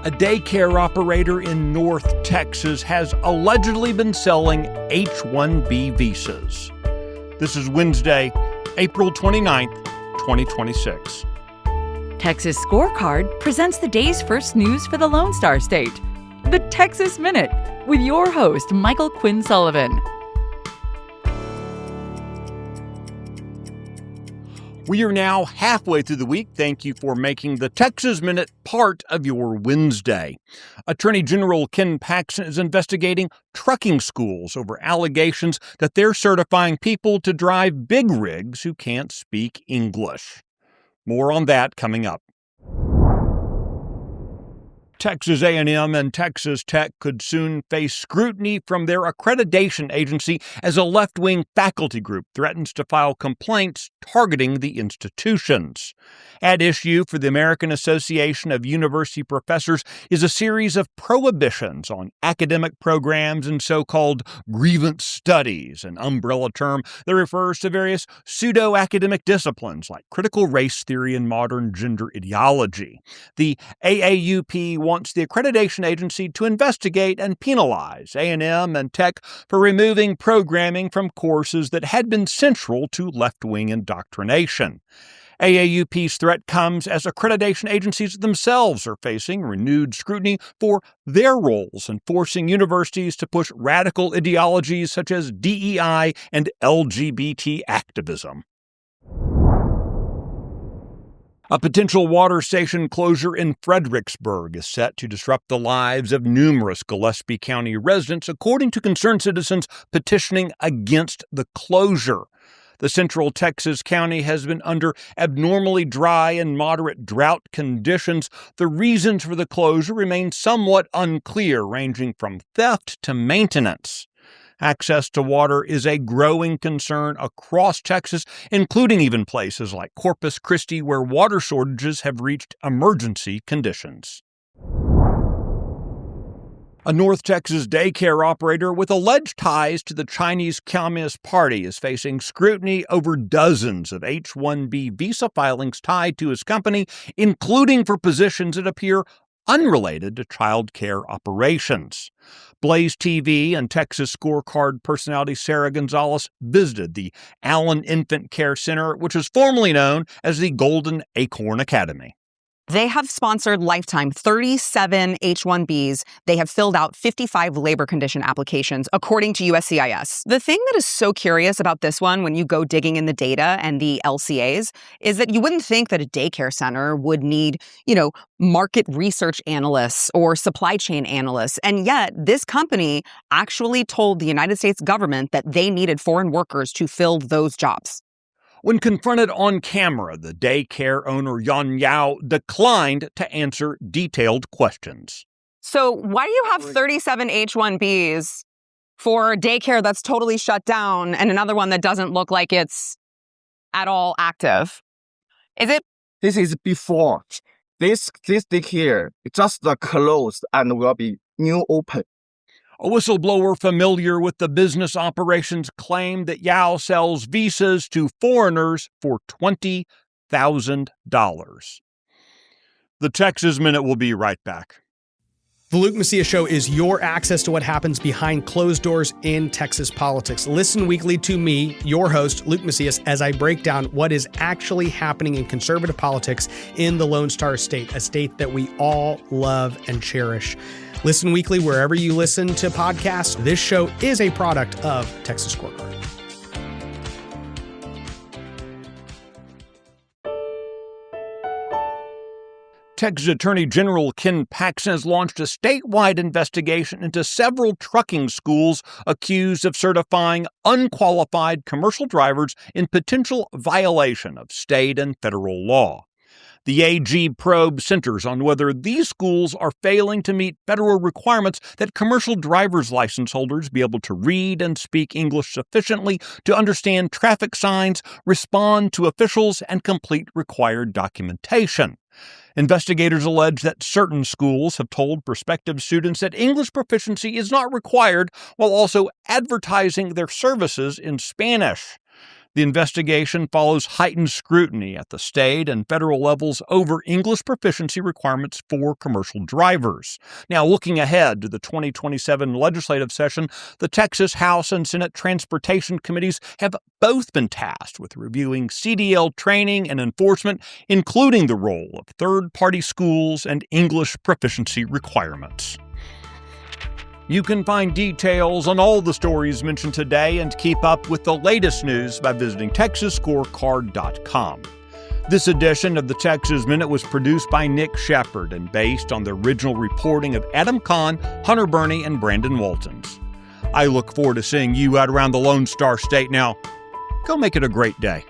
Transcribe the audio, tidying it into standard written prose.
A daycare operator in North Texas has allegedly been selling H-1B visas. This is Wednesday, April 29th, 2026. Texas Scorecard presents the day's first news for the Lone Star State. The Texas Minute, with your host, Michael Quinn Sullivan. We are now halfway through the week. Thank you for making the Texas Minute part of your Wednesday. Attorney General Ken Paxton is investigating trucking schools over allegations that they're certifying people to drive big rigs who can't speak English. More on that coming up. Texas A&M and Texas Tech could soon face scrutiny from their accreditation agency as a left-wing faculty group threatens to file complaints targeting the institutions. At issue for the American Association of University Professors is a series of prohibitions on academic programs and so-called grievance studies, an umbrella term that refers to various pseudo-academic disciplines like critical race theory and modern gender ideology. The AAUP wants the accreditation agency to investigate and penalize A&M and Tech for removing programming from courses that had been central to left-wing indoctrination. AAUP's threat comes as accreditation agencies themselves are facing renewed scrutiny for their roles in forcing universities to push radical ideologies such as DEI and LGBT activism. A potential water station closure in Fredericksburg is set to disrupt the lives of numerous Gillespie County residents, according to concerned citizens petitioning against the closure. The central Texas county has been under abnormally dry and moderate drought conditions. The reasons for the closure remain somewhat unclear, ranging from theft to maintenance. Access to water is a growing concern across Texas, including even places like Corpus Christi, where water shortages have reached emergency conditions. A North Texas daycare operator with alleged ties to the Chinese Communist Party is facing scrutiny over dozens of H-1B visa filings tied to his company, including for positions that appear unrelated to child care operations. Blaze TV and Texas Scorecard personality Sarah Gonzalez visited the Allen Infant Care Center, which was formerly known as the Golden Acorn Academy. They have sponsored lifetime 37 H-1Bs. They have filled out 55 labor condition applications, according to USCIS. The thing that is so curious about this one, when you go digging in the data and the LCAs, is that you wouldn't think that a daycare center would need, market research analysts or supply chain analysts. And yet, this company actually told the United States government that they needed foreign workers to fill those jobs. When confronted on camera, the daycare owner Yan Yao declined to answer detailed questions. So why do you have 37 H-1Bs for a daycare that's totally shut down and another one that doesn't look like it's at all active? Is it? This is before. This daycare just closed and will be new open. A whistleblower familiar with the business operations claimed that Yao sells visas to foreigners for $20,000. The Texas Minute will be right back. The Luke Macias Show is your access to what happens behind closed doors in Texas politics. Listen weekly to me, your host, Luke Macias, as I break down what is actually happening in conservative politics in the Lone Star State, a state that we all love and cherish. Listen weekly wherever you listen to podcasts. This show is a product of Texas Scorecard. Texas Attorney General Ken Paxton has launched a statewide investigation into several trucking schools accused of certifying unqualified commercial drivers in potential violation of state and federal law. The AG probe centers on whether these schools are failing to meet federal requirements that commercial driver's license holders be able to read and speak English sufficiently to understand traffic signs, respond to officials, and complete required documentation. Investigators allege that certain schools have told prospective students that English proficiency is not required while also advertising their services in Spanish. The investigation follows heightened scrutiny at the state and federal levels over English proficiency requirements for commercial drivers. Now, looking ahead to the 2027 legislative session, the Texas House and Senate Transportation Committees have both been tasked with reviewing CDL training and enforcement, including the role of third-party schools and English proficiency requirements. You can find details on all the stories mentioned today and keep up with the latest news by visiting TexasScorecard.com. This edition of the Texas Minute was produced by Nick Shepard and based on the original reporting of Adam Kahn, Hunter Burney, and Brandon Waltons. I look forward to seeing you out around the Lone Star State. Now, go make it a great day.